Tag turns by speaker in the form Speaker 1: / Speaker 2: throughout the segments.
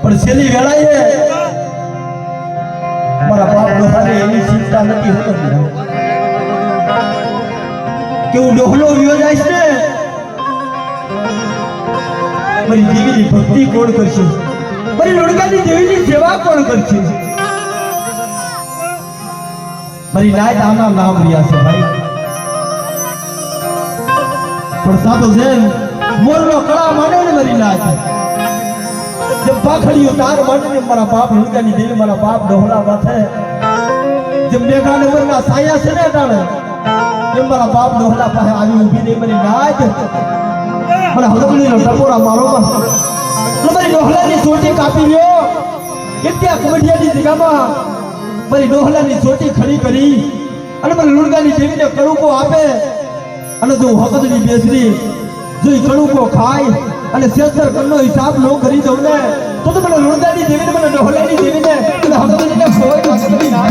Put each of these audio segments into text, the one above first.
Speaker 1: પણ છેલ્લી વેળાએ મારા બાપ ડોહાને એની ચિંતા નથી હોતી કે હું ડોહલો વિયો જાય છે મારી દેવીની ભક્તિ કોણ કરશે, મારી લોડકાની દેવીની સેવા કોણ કરશે? મારી નાયત આના નામ રહ્યા છે ભાઈ, પણ સાતો જેમ મોરનો કળા માને ને મારી નાયત जब पाखड़ियों तार मारने मारा बाप हुनका नी देवी मारा बाप डोहला बात है जब मेघा नगर का साया से ने डाले जब मारा बाप डोहला पाहे आवी उभी नहीं मरी नाच मारा हदगली नो टपोरा मारो मा मारी डोहला नी छोटी कापी लो कित्या कमडिया नी जगह मा मारी डोहला नी छोटी खड़ी करी અને મારી લુણગાની દેવીને કણુકો આપે અને જો હકતની બેસરી જો કણુકો ખાય અને સેસર કણનો હિસાબ નો કરી દઉં ને તો મને લુણગાની દેવીને મને ડોહલાની દેવીને અને હકતની કોઈ હકતની ના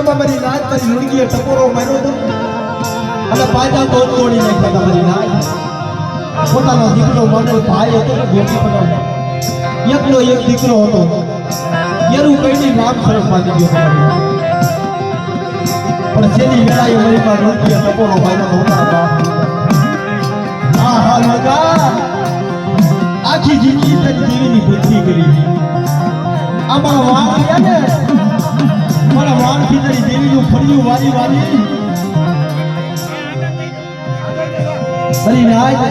Speaker 1: મામા મારી નાચ મારી લુણગીએ ટકોરો માર્યો હતો અને પાછા તોડી નાખ્યા હતા મારી નાચ પોતાનો દીકરો માનો ભાઈ હતો ને ગોપી પટેલ એકનો એક દીકરો હતો એનું કઈની નામ સરસ માની ગયો પણ છેલ્લી વેળાએ મારી માં લુણગીએ ટકોરો માર્યો હતો હા હા લગા આખી જિંદગી તારી દેવીની ભક્તિ કરી આમાં વાણ આવ્યા ને મારા વાણથી તારી દેવીનું ફળિયું વારી વારી તારી નાય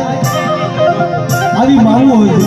Speaker 1: આવી માવું હોય છે